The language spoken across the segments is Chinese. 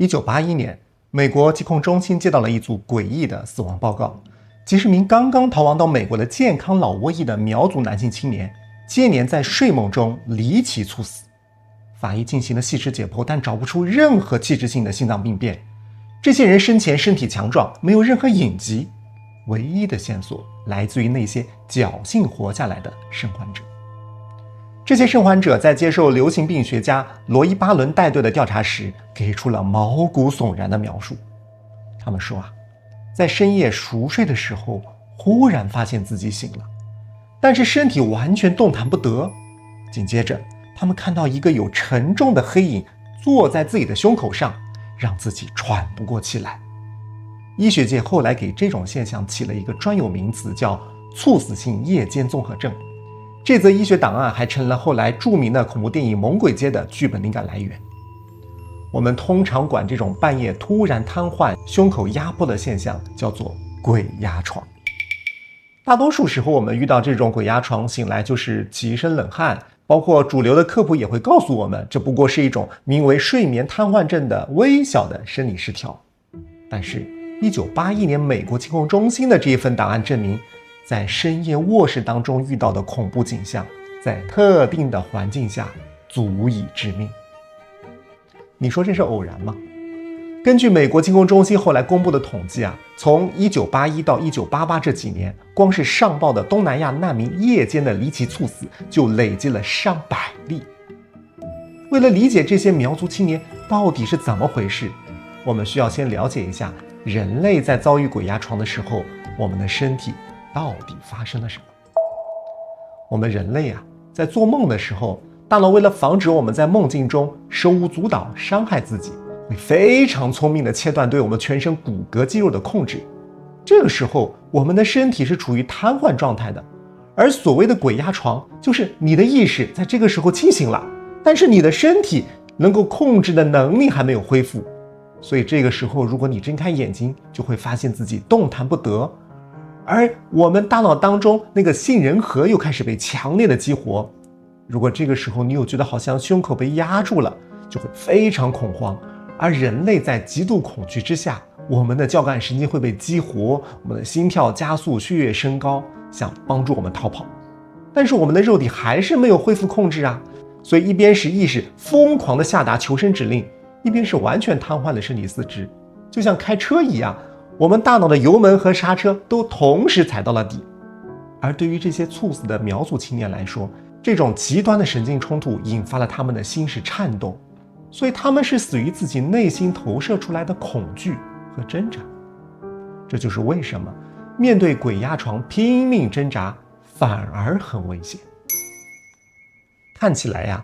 1981年，美国疾控中心接到了一组诡异的死亡报告，几十名刚刚逃亡到美国的健康老挝裔的苗族男性青年，接连在睡梦中离奇猝死。法医进行了细致解剖，但找不出任何器质性的心脏病变。这些人生前身体强壮，没有任何隐疾，唯一的线索来自于那些侥幸活下来的生还者。这些生还者在接受流行病学家罗伊·巴伦带队的调查时，给出了毛骨悚然的描述。他们说在深夜熟睡的时候，忽然发现自己醒了，但是身体完全动弹不得。紧接着，他们看到一个有沉重的黑影坐在自己的胸口上，让自己喘不过气来。医学界后来给这种现象起了一个专有名词，叫猝死性夜间综合症。这则医学档案还成了后来著名的恐怖电影《猛鬼街》的剧本灵感来源。我们通常管这种半夜突然瘫痪、胸口压迫的现象叫做鬼压床。大多数时候我们遇到这种鬼压床，醒来就是起一身冷汗，包括主流的科普也会告诉我们，这不过是一种名为睡眠瘫痪症的微小的生理失调。但是1981年美国疾控中心的这一份档案证明，在深夜卧室当中遇到的恐怖景象，在特定的环境下足以致命。你说这是偶然吗？根据美国疾控中心后来公布的统计从1981到1988这几年，光是上报的东南亚难民夜间的离奇猝死就累积了上百例。为了理解这些苗族青年到底是怎么回事，我们需要先了解一下人类在遭遇鬼压床的时候，我们的身体到底发生了什么。我们人类在做梦的时候，大脑为了防止我们在梦境中手舞足蹈伤害自己，会非常聪明地切断对我们全身骨骼肌肉的控制。这个时候我们的身体是处于瘫痪状态的，而所谓的鬼压床就是你的意识在这个时候清醒了，但是你的身体能够控制的能力还没有恢复。所以这个时候如果你睁开眼睛，就会发现自己动弹不得，而我们大脑当中那个杏仁核又开始被强烈的激活。如果这个时候你又觉得好像胸口被压住了，就会非常恐慌。而人类在极度恐惧之下，我们的交感神经会被激活，我们的心跳加速，血液升高，想帮助我们逃跑。但是我们的肉体还是没有恢复控制所以一边是意识疯狂地下达求生指令，一边是完全瘫痪的身体四肢。就像开车一样，我们大脑的油门和刹车都同时踩到了底。而对于这些猝死的苗族青年来说，这种极端的神经冲突引发了他们的心室颤动，所以他们是死于自己内心投射出来的恐惧和挣扎。这就是为什么面对鬼压床拼命挣扎反而很危险。看起来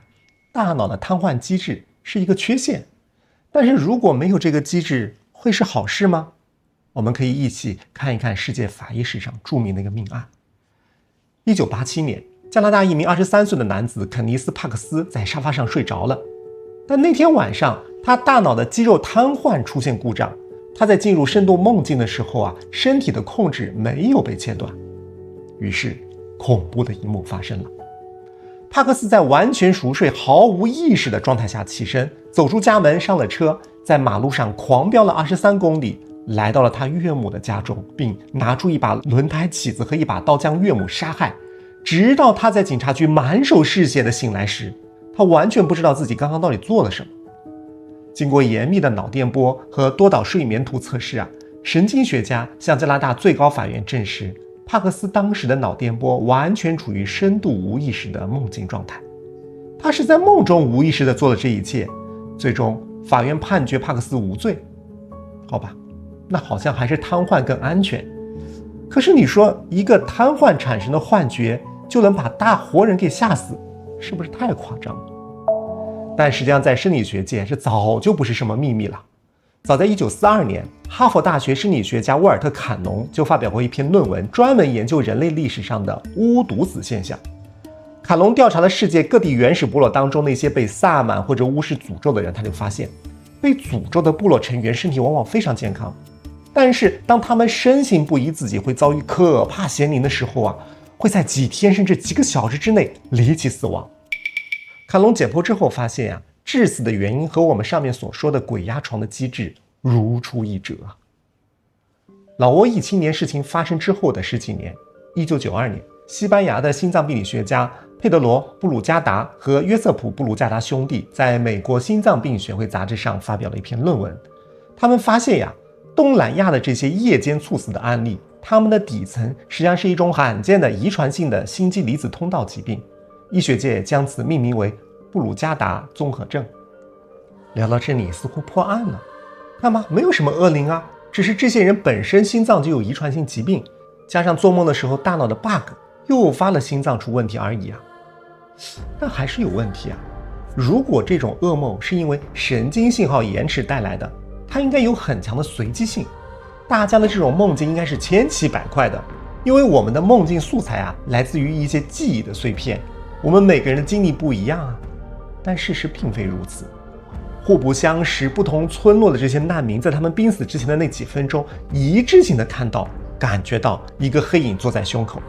大脑的瘫痪机制是一个缺陷，但是如果没有这个机制，会是好事吗？我们可以一起看一看世界法医史上著名的一个命案。1987年，加拿大一名23岁的男子肯尼斯·帕克斯在沙发上睡着了，但那天晚上他大脑的肌肉瘫痪出现故障，他在进入深度梦境的时候身体的控制没有被切断，于是恐怖的一幕发生了。帕克斯在完全熟睡毫无意识的状态下起身，走出家门，上了车，在马路上狂飙了23公里，来到了他岳母的家中，并拿出一把轮胎起子和一把刀将岳母杀害。直到他在警察局满手是血的醒来时，他完全不知道自己刚刚到底做了什么。经过严密的脑电波和多导睡眠图测试神经学家向加拿大最高法院证实，帕克斯当时的脑电波完全处于深度无意识的梦境状态，他是在梦中无意识地做了这一切。最终法院判决帕克斯无罪。好吧，那好像还是瘫痪更安全。可是你说一个瘫痪产生的幻觉就能把大活人给吓死，是不是太夸张了？但实际上在生理学界，这早就不是什么秘密了。早在1942年，哈佛大学生理学家沃尔特·坎农就发表过一篇论文，专门研究人类历史上的巫毒死现象。坎农调查了世界各地原始部落当中那些被萨满或者巫师诅咒的人，他就发现被诅咒的部落成员身体往往非常健康，但是当他们深信不疑自己会遭遇可怕邪灵的时候会在几天甚至几个小时之内离奇死亡。坎农解剖之后发现致死的原因和我们上面所说的鬼压床的机制如出一辙。老挝裔青年事情发生之后的十几年，1992年，西班牙的心脏病理学家佩德罗·布鲁加达和约瑟普·布鲁加达兄弟在美国心脏病学会杂志上发表了一篇论文。他们发现东南亚的这些夜间猝死的案例，它们的底层实际上是一种罕见的遗传性的心肌离子通道疾病，医学界将此命名为布鲁加达综合症。聊到这里似乎破案了，看吧，没有什么恶灵啊，只是这些人本身心脏就有遗传性疾病，加上做梦的时候大脑的 bug 诱发了心脏出问题而已啊。但还是有问题啊，如果这种噩梦是因为神经信号延迟带来的，它应该有很强的随机性，大家的这种梦境应该是千奇百怪的，因为我们的梦境素材来自于一些记忆的碎片，我们每个人的经历不一样啊。但事实并非如此，互不相识不同村落的这些难民在他们濒死之前的那几分钟，一致性的看到感觉到一个黑影坐在胸口。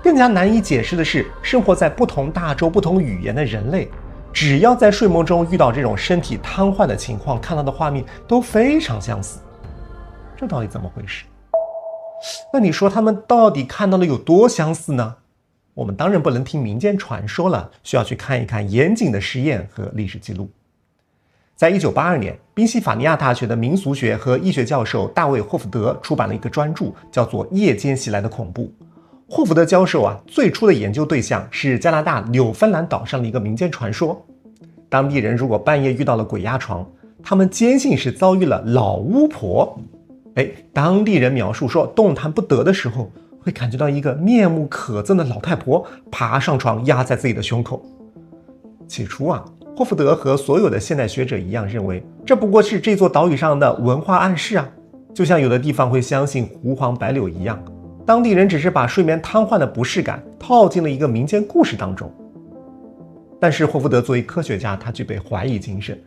更加难以解释的是，生活在不同大洲不同语言的人类，只要在睡梦中遇到这种身体瘫痪的情况，看到的画面都非常相似。这到底怎么回事？那你说他们到底看到了有多相似呢？我们当然不能听民间传说了，需要去看一看严谨的实验和历史记录。在1982年，宾夕法尼亚大学的民俗学和医学教授大卫·霍福德出版了一个专著，叫做《夜间袭来的恐怖》。霍福德教授最初的研究对象是加拿大纽芬兰岛上的一个民间传说。当地人如果半夜遇到了鬼压床，他们坚信是遭遇了老巫婆。当地人描述说，动弹不得的时候，会感觉到一个面目可憎的老太婆爬上床压在自己的胸口。起初霍福德和所有的现代学者一样认为，这不过是这座岛屿上的文化暗示就像有的地方会相信狐黄白柳一样，当地人只是把睡眠瘫痪的不适感套进了一个民间故事当中。但是霍福德作为科学家，他具备怀疑精神，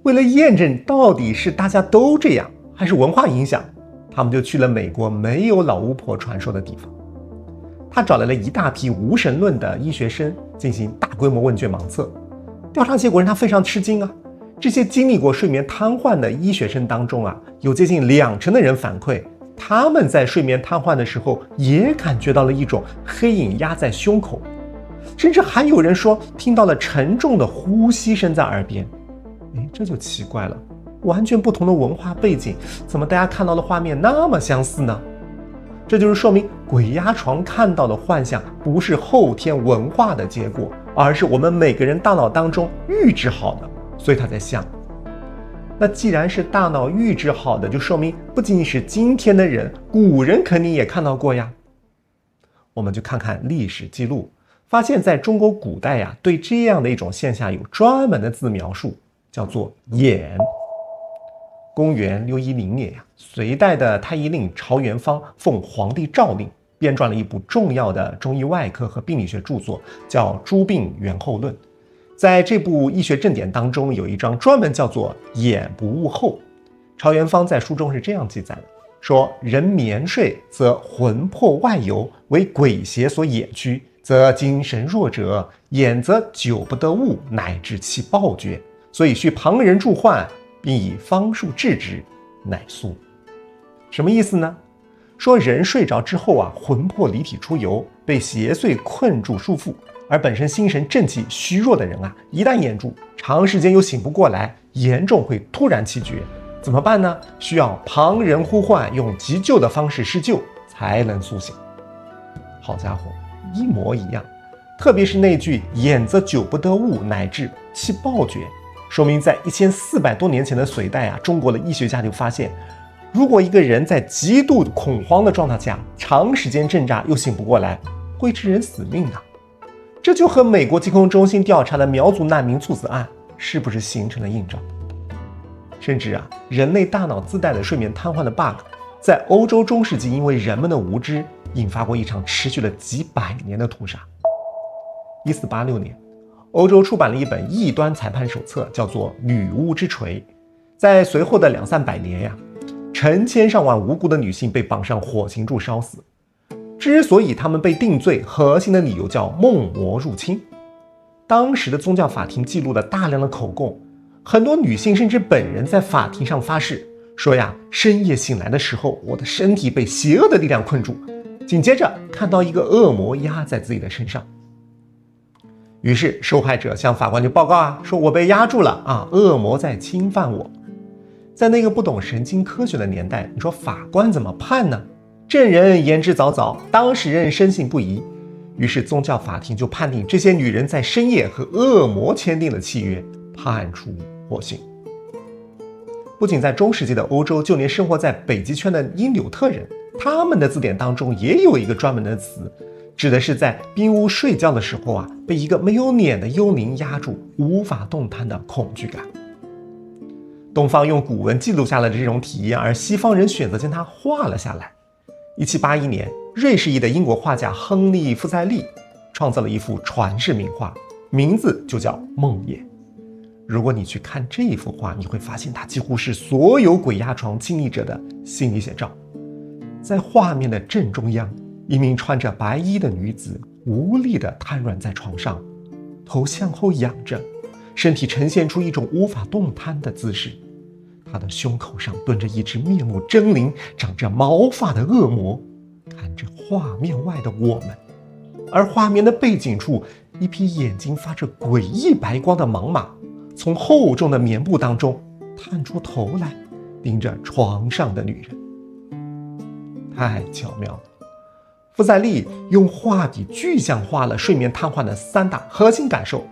为了验证到底是大家都这样还是文化影响，他们就去了美国没有老巫婆传说的地方。他找来了一大批无神论的医学生进行大规模问卷盲测，调查结果让他非常吃惊这些经历过睡眠瘫痪的医学生当中有接近20%的人反馈，他们在睡眠瘫痪的时候也感觉到了一种黑影压在胸口，甚至还有人说听到了沉重的呼吸声在耳边。这就奇怪了，完全不同的文化背景，怎么大家看到的画面那么相似呢？这就是说明鬼压床看到的幻象不是后天文化的结果，而是我们每个人大脑当中预制好的，所以它才像。那既然是大脑预制好的，就说明不仅仅是今天的人，古人肯定也看到过呀。我们就看看历史记录，发现在中国古代对这样的一种现象有专门的字描述，叫做眼。公元610年隋代的太医令朝元方奉皇帝诏令编撰了一部重要的中医外科和病理学著作，叫《诸病源候论》。在这部医学正典当中，有一章专门叫做眼不误后。朝元方在书中是这样记载的，说人眠睡则魂魄外游，为鬼邪所掩驱，则精神弱者，眼则久不得物，乃至其暴绝，所以需旁人助唤，并以方术治之，乃苏。什么意思呢？说人睡着之后魂魄离体出游，被邪祟困住束缚，而本身心神正气虚弱的人一旦眼住，长时间又醒不过来，严重会突然气绝，怎么办呢？需要旁人呼唤，用急救的方式施救，才能苏醒。好家伙，一模一样。特别是那句眼则久不得物，乃至其暴绝，说明在1400多年前的隋代中国的医学家就发现，如果一个人在极度恐慌的状态下长时间挣扎又醒不过来，会致人死命的。这就和美国疾控中心调查的苗族难民猝死案是不是形成了映照？甚至人类大脑自带的睡眠瘫痪的 bug， 在欧洲中世纪因为人们的无知，引发过一场持续了几百年的屠杀。1486年，欧洲出版了一本异端裁判手册，叫做《女巫之锤》。在随后的200-300年成千上万无辜的女性被绑上火刑柱烧死。之所以他们被定罪，核心的理由叫梦魔入侵。当时的宗教法庭记录了大量的口供，很多女性甚至本人在法庭上发誓说呀，深夜醒来的时候，我的身体被邪恶的力量困住，紧接着看到一个恶魔压在自己的身上。于是受害者向法官就报告说我被压住了恶魔在侵犯我。在那个不懂神经科学的年代，你说法官怎么判呢？证人言之凿凿，当事人深信不疑。于是宗教法庭就判定这些女人在深夜和恶魔签订了契约，判处获刑。不仅在中世纪的欧洲，就连生活在北极圈的因纽特人，他们的字典当中也有一个专门的词，指的是在冰屋睡觉的时候被一个没有脸的幽灵压住，无法动弹的恐惧感。东方用古文记录下了这种体验，而西方人选择将它画了下来。1781年，瑞士裔的英国画家亨利·富塞利创造了一幅传世名画，名字就叫《梦魇》。如果你去看这一幅画，你会发现它几乎是所有鬼压床经历者的心理写照。在画面的正中央，一名穿着白衣的女子无力地瘫软在床上，头向后仰着，身体呈现出一种无法动弹的姿势。她的胸口上蹲着一只面目狰狞、长着毛发的恶魔，看着画面外的我们。而画面的背景处，一匹眼睛发着诡异白光的猛犸从厚重的棉布当中探出头来，盯着床上的女人。太巧妙了！富塞利用画笔具象化了睡眠瘫痪的3大核心感受：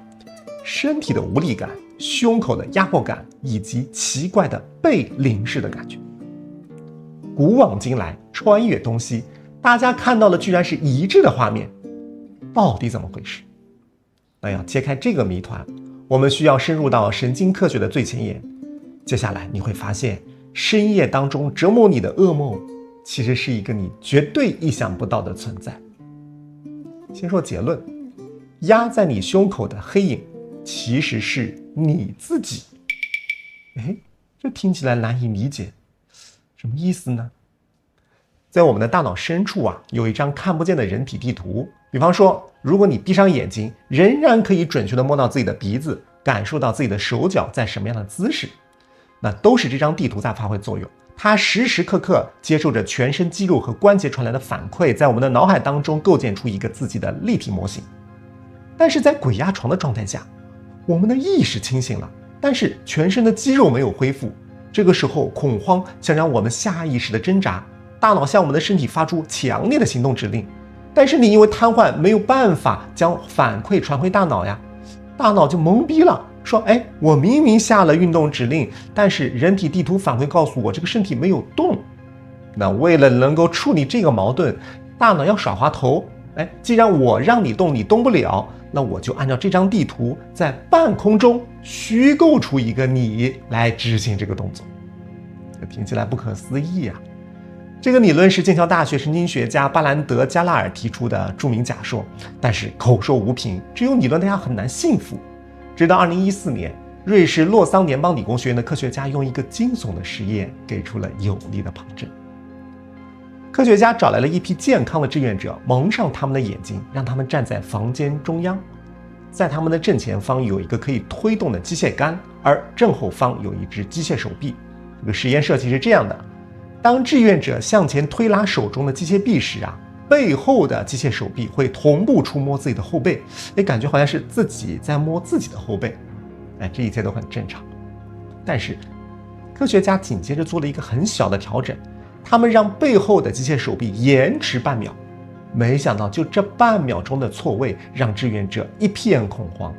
身体的无力感、胸口的压迫感以及奇怪的被凝视的感觉。古往今来，穿越东西，大家看到的居然是一致的画面，到底怎么回事？那要揭开这个谜团，我们需要深入到神经科学的最前沿。接下来你会发现，深夜当中折磨你的噩梦，其实是一个你绝对意想不到的存在。先说结论，压在你胸口的黑影其实是你自己。这听起来难以理解，什么意思呢？在我们的大脑深处有一张看不见的人体地图。比方说，如果你闭上眼睛，仍然可以准确地摸到自己的鼻子，感受到自己的手脚在什么样的姿势，那都是这张地图在发挥作用。它时时刻刻接受着全身肌肉和关节传来的反馈，在我们的脑海当中构建出一个自己的立体模型。但是在鬼压床的状态下，我们的意识清醒了，但是全身的肌肉没有恢复。这个时候恐慌想让我们下意识的挣扎，大脑向我们的身体发出强烈的行动指令，但是你因为瘫痪没有办法将反馈传回大脑呀，大脑就懵逼了，说我明明下了运动指令，但是人体地图反馈告诉我这个身体没有动。那为了能够处理这个矛盾，大脑要耍滑头，既然我让你动你动不了，那我就按照这张地图在半空中虚构出一个你来执行这个动作。这听起来不可思议啊！这个理论是剑桥大学神经学家巴兰德·加拉尔提出的著名假说，但是口说无凭，只有理论大家很难信服。直到2014年，瑞士洛桑联邦理工学院的科学家用一个惊悚的实验给出了有力的旁证。科学家找来了一批健康的志愿者，蒙上他们的眼睛，让他们站在房间中央，在他们的正前方有一个可以推动的机械杆，而正后方有一只机械手臂。这个实验设计是这样的：当志愿者向前推拉手中的机械臂时背后的机械手臂会同步触摸自己的后背，感觉好像是自己在摸自己的后背。这一切都很正常。但是科学家紧接着做了一个很小的调整，他们让背后的机械手臂延迟半秒。没想到就这半秒钟的错位，让志愿者一片恐慌。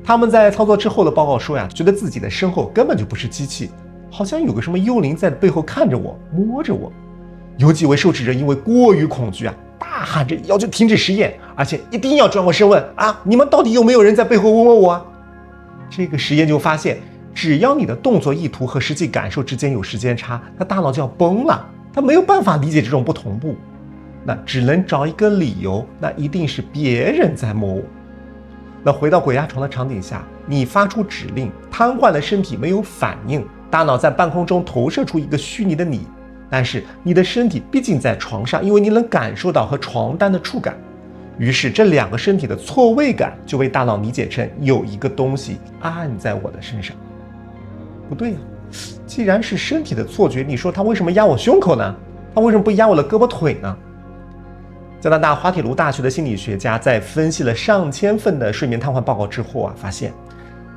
他们在操作之后的报告说觉得自己的身后根本就不是机器，好像有个什么幽灵在背后看着我，摸着我。有几位受试者因为过于恐惧大喊着要求停止实验，而且一定要转过身问你们到底有没有人在背后摸我这个实验就发现，只要你的动作意图和实际感受之间有时间差，那大脑就要崩了，它没有办法理解这种不同步，那只能找一个理由，那一定是别人在摸我。那回到鬼压床的场景下，你发出指令，瘫痪的身体没有反应，大脑在半空中投射出一个虚拟的你，但是你的身体毕竟在床上，因为你能感受到和床单的触感，于是这两个身体的错位感就被大脑理解成有一个东西按在我的身上。不对呀，既然是身体的错觉，你说他为什么压我胸口呢？他为什么不压我的胳膊腿呢？加拿大滑铁卢大学的心理学家在分析了上千份的睡眠瘫痪报告之后发现，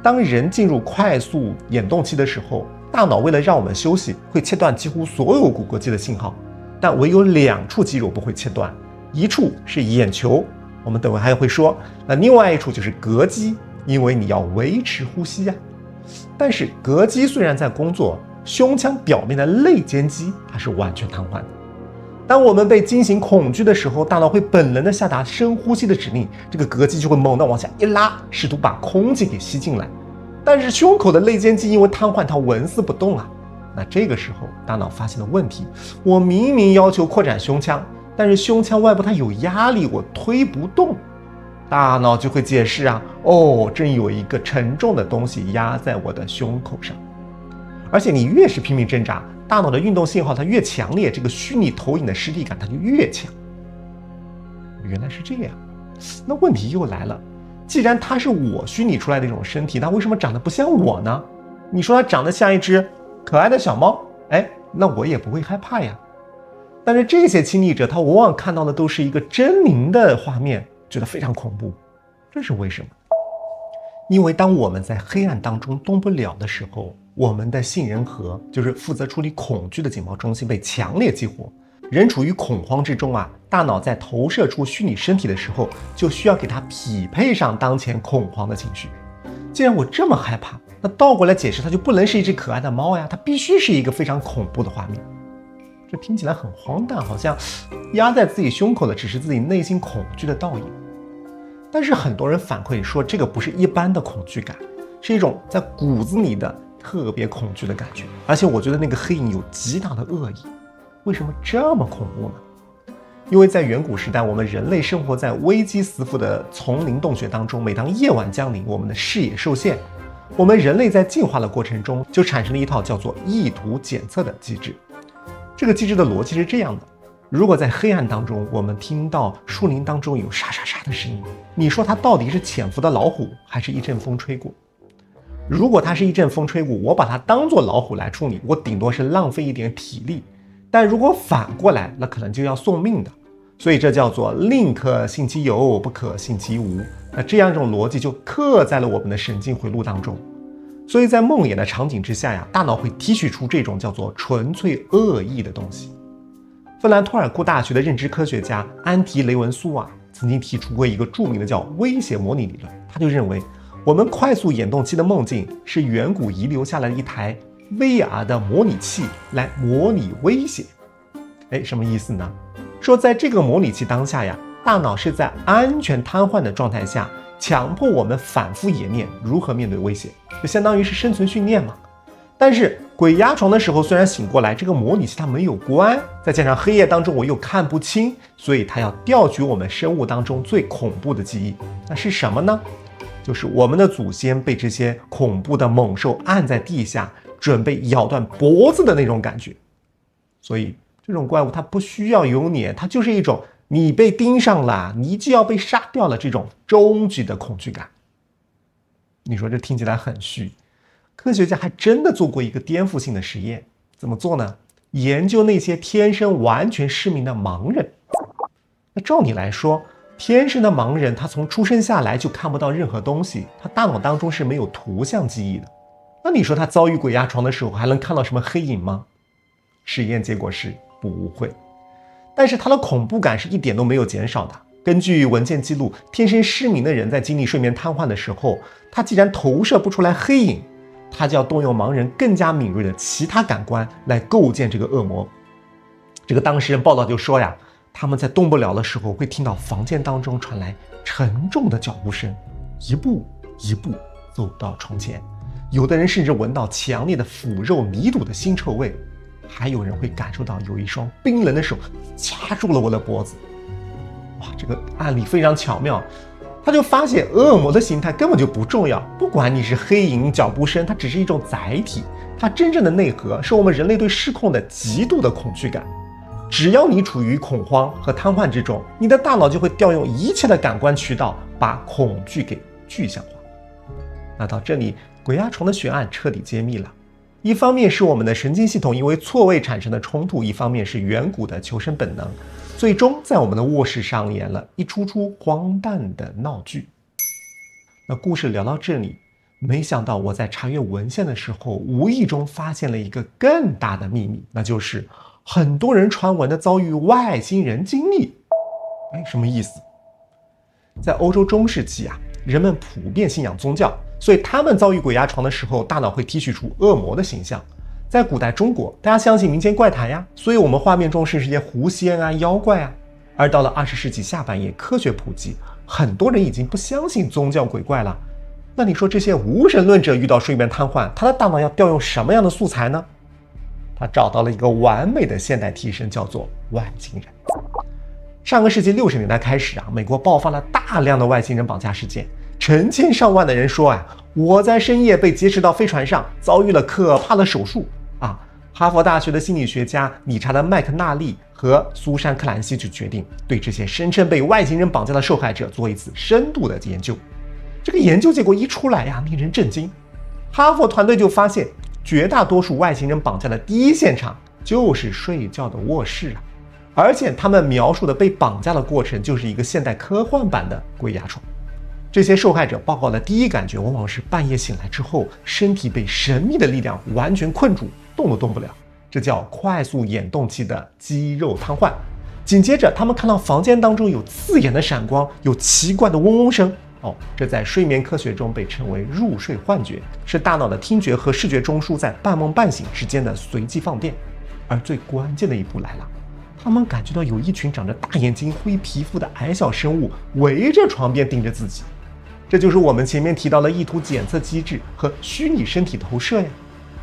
当人进入快速眼动期的时候，大脑为了让我们休息，会切断几乎所有骨骼肌的信号，但唯有2处肌肉不会切断，一处是眼球，我们等会还会说，那另外一处就是膈肌，因为你要维持呼吸呀。但是膈肌虽然在工作，胸腔表面的肋间肌它是完全瘫痪的。当我们被惊醒恐惧的时候，大脑会本能的下达深呼吸的指令，这个膈肌就会猛地往下一拉，试图把空气给吸进来。但是胸口的肋间肌因为瘫痪，它纹丝不动啊。那这个时候大脑发现了问题，我明明要求扩展胸腔，但是胸腔外部它有压力，我推不动。大脑就会解释正有一个沉重的东西压在我的胸口上。而且你越是拼命挣扎，大脑的运动信号它越强烈，这个虚拟投影的实体感它就越强。原来是这样，那问题又来了，既然它是我虚拟出来的一种身体，那为什么长得不像我呢？你说它长得像一只可爱的小猫，那我也不会害怕呀。但是这些亲历者他往往看到的都是一个狰狞的画面，觉得非常恐怖。这是为什么？因为当我们在黑暗当中动不了的时候，我们的杏仁核，就是负责处理恐惧的警报中心被强烈激活，人处于恐慌之中大脑在投射出虚拟身体的时候，就需要给它匹配上当前恐慌的情绪。既然我这么害怕，那倒过来解释，它就不能是一只可爱的猫呀，它必须是一个非常恐怖的画面。这听起来很荒诞，好像压在自己胸口的只是自己内心恐惧的倒影。但是很多人反馈说，这个不是一般的恐惧感，是一种在骨子里的特别恐惧的感觉。而且我觉得那个黑影有极大的恶意。为什么这么恐怖呢？因为在远古时代，我们人类生活在危机四伏的丛林洞穴当中，每当夜晚降临，我们的视野受限，我们人类在进化的过程中就产生了一套叫做意图检测的机制。这个机制的逻辑是这样的，如果在黑暗当中我们听到树林当中有沙沙沙的声音，你说它到底是潜伏的老虎还是一阵风吹过？如果它是一阵风吹过，我把它当作老虎来处理，我顶多是浪费一点体力，但如果反过来，那可能就要送命的。所以这叫做宁可信其有，不可信其无。那这样一种逻辑就刻在了我们的神经回路当中。所以在梦魇的场景之下大脑会提取出这种叫做纯粹恶意的东西。芬兰托尔库大学的认知科学家安提雷文苏曾经提出过一个著名的叫威胁模拟理论。他就认为，我们快速眼动期的梦境是远古遗留下来的一台 VR 的模拟器来模拟威胁。什么意思呢？说在这个模拟器当下大脑是在安全瘫痪的状态下，强迫我们反复演练如何面对威胁，就相当于是生存训练嘛。但是鬼压床的时候，虽然醒过来，这个模拟器它没有关，再加上黑夜当中我又看不清，所以它要调取我们生物当中最恐怖的记忆。那是什么呢？就是我们的祖先被这些恐怖的猛兽按在地下，准备咬断脖子的那种感觉。所以这种怪物它不需要有你，它就是一种你被盯上了，你就要被杀掉了这种终极的恐惧感。你说这听起来很虚，科学家还真的做过一个颠覆性的实验。怎么做呢？研究那些天生完全失明的盲人。那照你来说，天生的盲人他从出生下来就看不到任何东西，他大脑当中是没有图像记忆的。那你说他遭遇鬼压床的时候还能看到什么黑影吗？实验结果是不会。但是他的恐怖感是一点都没有减少的。根据文件记录，天生失明的人在经历睡眠瘫痪的时候，他既然投射不出来黑影，他就要动用盲人更加敏锐的其他感官来构建这个恶魔。这个当事人报道就说他们在动不了的时候会听到房间当中传来沉重的脚步声，一步一步走到床前。有的人甚至闻到强烈的腐肉泥土的腥臭味，还有人会感受到有一双冰冷的手掐住了我的脖子。哇，这个案例非常巧妙，他就发现恶魔的形态根本就不重要，不管你是黑影脚步声，它只是一种载体，它真正的内核是我们人类对失控的极度的恐惧感。只要你处于恐慌和瘫痪之中，你的大脑就会调用一切的感官渠道把恐惧给具象化。那到这里，鬼压床的悬案彻底揭秘了。一方面是我们的神经系统因为错位产生的冲突，一方面是远古的求生本能，最终在我们的卧室上演了一出出荒诞的闹剧。那故事聊到这里，没想到我在查阅文献的时候，无意中发现了一个更大的秘密，那就是很多人传闻的遭遇外星人经历。什么意思？在欧洲中世纪啊，人们普遍信仰宗教，所以他们遭遇鬼压床的时候，大脑会提取出恶魔的形象。在古代中国，大家相信民间怪谈呀，所以我们画面中是这些狐仙啊、妖怪啊。而到了20世纪下半叶，科学普及，很多人已经不相信宗教鬼怪了。那你说这些无神论者遇到睡眠瘫痪，他的大脑要调用什么样的素材呢？他找到了一个完美的现代替身，叫做外星人。上个世纪60年代开始啊，美国爆发了大量的外星人绑架事件，成千上万的人说我在深夜被劫持到飞船上，遭遇了可怕的手术啊。哈佛大学的心理学家理查德·麦克纳利和苏珊·克兰西就决定对这些声称被外星人绑架的受害者做一次深度的研究。这个研究结果一出来令人震惊。哈佛团队就发现，绝大多数外星人绑架的第一现场就是睡觉的卧室啊。而且他们描述的被绑架的过程就是一个现代科幻版的鬼压床。这些受害者报告的第一感觉往往是半夜醒来之后，身体被神秘的力量完全困住，动都动不了，这叫快速眼动期的肌肉瘫痪。紧接着他们看到房间当中有刺眼的闪光，有奇怪的嗡嗡声，这在睡眠科学中被称为入睡幻觉，是大脑的听觉和视觉中枢在半梦半醒之间的随机放电。而最关键的一步来了，他们感觉到有一群长着大眼睛、灰皮肤的矮小生物围着床边盯着自己。这就是我们前面提到的意图检测机制和虚拟身体投射呀。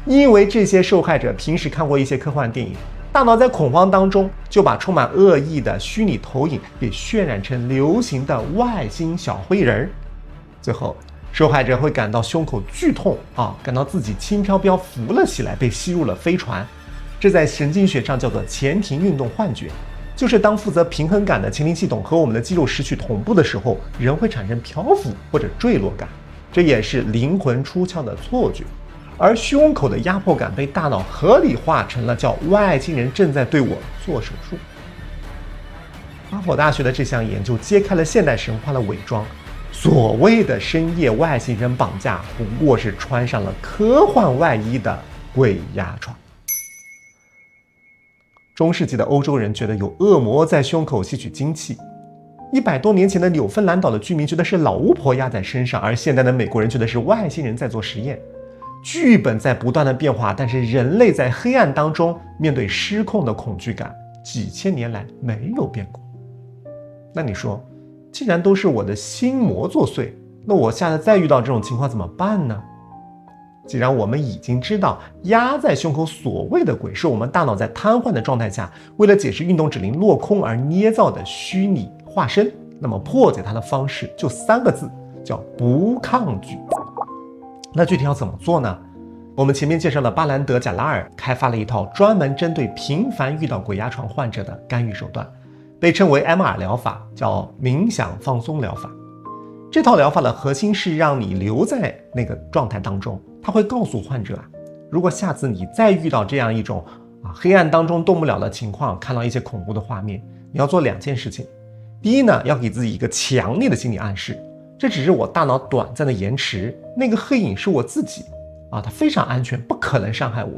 因为这些受害者平时看过一些科幻电影，大脑在恐慌当中就把充满恶意的虚拟投影给渲染成流行的外星小灰人。最后受害者会感到胸口剧痛感到自己轻飘飘浮了起来，被吸入了飞船。这在神经学上叫做前庭运动幻觉，就是当负责平衡感的前庭系统和我们的肌肉失去同步的时候，人会产生漂浮或者坠落感，这也是灵魂出窍的错觉。而胸口的压迫感被大脑合理化成了叫外星人正在对我做手术。哈佛大学的这项研究揭开了现代神话的伪装，所谓的深夜外星人绑架不过是穿上了科幻外衣的鬼压床。中世纪的欧洲人觉得有恶魔在胸口吸取精气，100多年前的纽芬兰岛的居民觉得是老巫婆压在身上，而现代的美国人觉得是外星人在做实验。剧本在不断的变化，但是人类在黑暗当中面对失控的恐惧感，几千年来没有变过。那你说，既然都是我的心魔作祟，那我下次再遇到这种情况怎么办呢？既然我们已经知道压在胸口所谓的鬼是我们大脑在瘫痪的状态下为了解释运动指令落空而捏造的虚拟化身，那么破解它的方式就3个字，叫不抗拒。那具体要怎么做呢？我们前面介绍了巴兰德·贾拉尔开发了一套专门针对频繁遇到鬼压床患者的干预手段，被称为 MR 疗法，叫冥想放松疗法。这套疗法的核心是让你留在那个状态当中，他会告诉患者如果下次你再遇到这样一种黑暗当中动不了的情况，看到一些恐怖的画面，你要做2件事情。第一呢，要给自己一个强烈的心理暗示，这只是我大脑短暂的延迟，那个黑影是我自己它非常安全，不可能伤害我。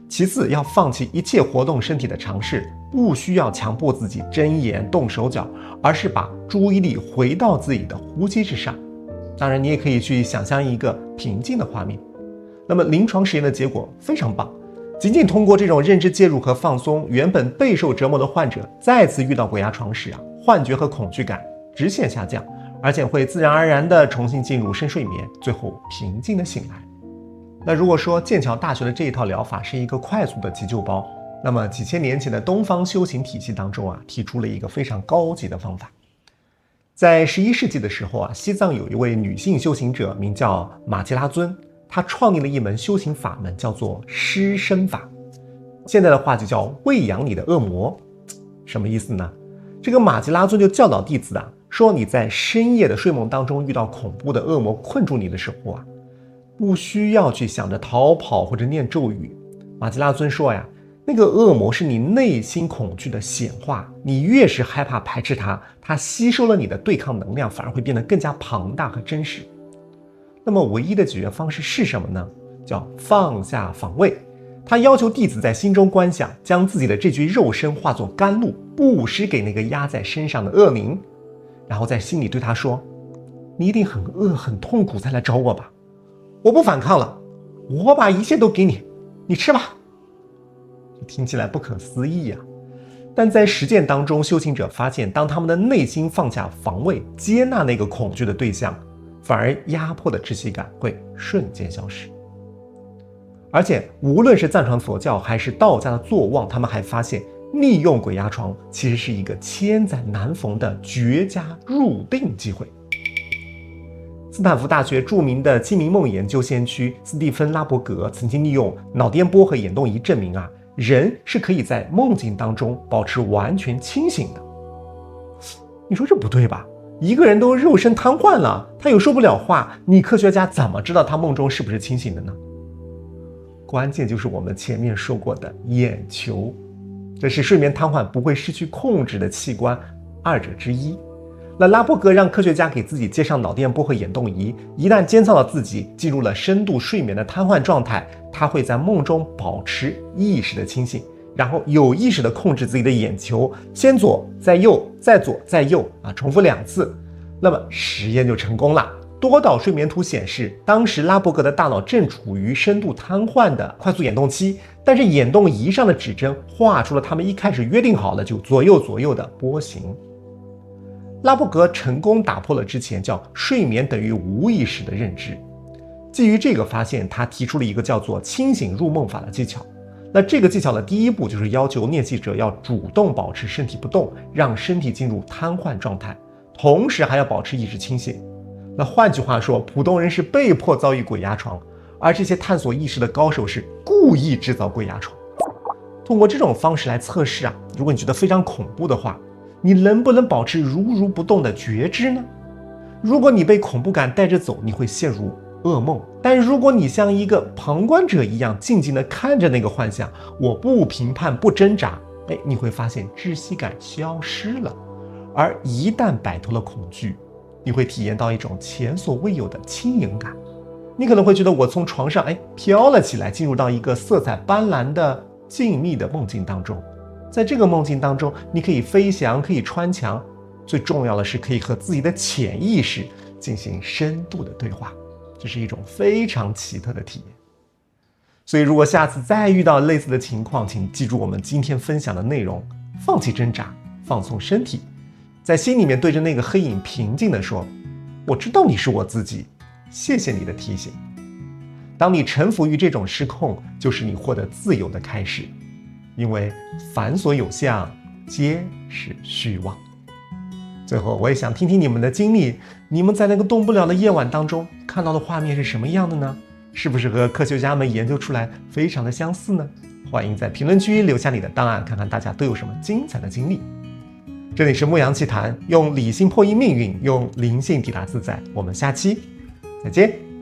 其次，要放弃一切活动身体的尝试，不需要强迫自己睁眼动手脚，而是把注意力回到自己的呼吸之上。当然，你也可以去想象一个平静的画面。那么临床实验的结果非常棒，仅仅通过这种认知介入和放松，原本备受折磨的患者再次遇到鬼压床时幻觉和恐惧感直线下降，而且会自然而然地重新进入深睡眠，最后平静地醒来。那如果说剑桥大学的这一套疗法是一个快速的急救包，那么几千年前的东方修行体系当中提出了一个非常高级的方法。在11世纪的时候西藏有一位女性修行者名叫玛吉拉尊，她创立了一门修行法门，叫做施身法，现在的话就叫喂养你的恶魔。什么意思呢？这个玛吉拉尊就教导弟子说，你在深夜的睡梦当中遇到恐怖的恶魔困住你的时候不需要去想着逃跑或者念咒语。马吉拉尊说呀，那个恶魔是你内心恐惧的显化，你越是害怕排斥它，它吸收了你的对抗能量，反而会变得更加庞大和真实。那么唯一的解决方式是什么呢？叫放下防卫。他要求弟子在心中观想，将自己的这具肉身化作甘露，布施给那个压在身上的恶灵，然后在心里对他说，你一定很饿很痛苦才来找我吧，我不反抗了，我把一切都给你，你吃吧。听起来不可思议啊，但在实践当中，修行者发现，当他们的内心放下防卫，接纳那个恐惧的对象，反而压迫的窒息感会瞬间消失。而且无论是藏传佛教还是道家的坐忘，他们还发现利用鬼压床其实是一个千载难逢的绝佳入定机会。斯坦福大学著名的清明梦研究先驱斯蒂芬·拉伯格曾经利用脑电波和眼动仪证明人是可以在梦境当中保持完全清醒的。你说这不对吧？一个人都肉身瘫痪了，他又说不了话，你科学家怎么知道他梦中是不是清醒的呢？关键就是我们前面说过的眼球，这是睡眠瘫痪不会失去控制的器官二者之一。那拉伯格让科学家给自己接上脑电波和眼动仪，一旦监测到自己进入了深度睡眠的瘫痪状态，他会在梦中保持意识的清醒，然后有意识的控制自己的眼球，先左再右，再左再右重复2次。那么实验就成功了。多导睡眠图显示，当时拉伯格的大脑正处于深度瘫痪的快速眼动期，但是眼动仪上的指针画出了他们一开始约定好的就左右的波形。拉伯格成功打破了之前叫睡眠等于无意识的认知。基于这个发现，他提出了一个叫做清醒入梦法的技巧。那这个技巧的第一步就是要求练习者要主动保持身体不动，让身体进入瘫痪状态，同时还要保持意识清醒。那换句话说，普通人是被迫遭遇鬼压床，而这些探索意识的高手是故意制造鬼压床。通过这种方式来测试如果你觉得非常恐怖的话，你能不能保持如不动的觉知呢？如果你被恐怖感带着走，你会陷入噩梦，但如果你像一个旁观者一样静静地看着那个幻象，我不评判不挣扎，你会发现窒息感消失了。而一旦摆脱了恐惧，你会体验到一种前所未有的轻盈感。你可能会觉得我从床上飘了起来，进入到一个色彩斑斓的静谧的梦境当中。在这个梦境当中，你可以飞翔，可以穿墙，最重要的是可以和自己的潜意识进行深度的对话，这是一种非常奇特的体验。所以如果下次再遇到类似的情况，请记住我们今天分享的内容，放弃挣扎，放松身体，在心里面对着那个黑影平静地说，我知道你是我自己，谢谢你的提醒。当你臣服于这种失控，就是你获得自由的开始，因为凡所有相，皆是虚妄。最后我也想听听你们的经历，你们在那个动不了的夜晚当中看到的画面是什么样的呢？是不是和科学家们研究出来非常的相似呢？欢迎在评论区留下你的档案，看看大家都有什么精彩的经历。这里是牧羊奇谈，用理性破译命运，用灵性抵达自在。我们下期再见。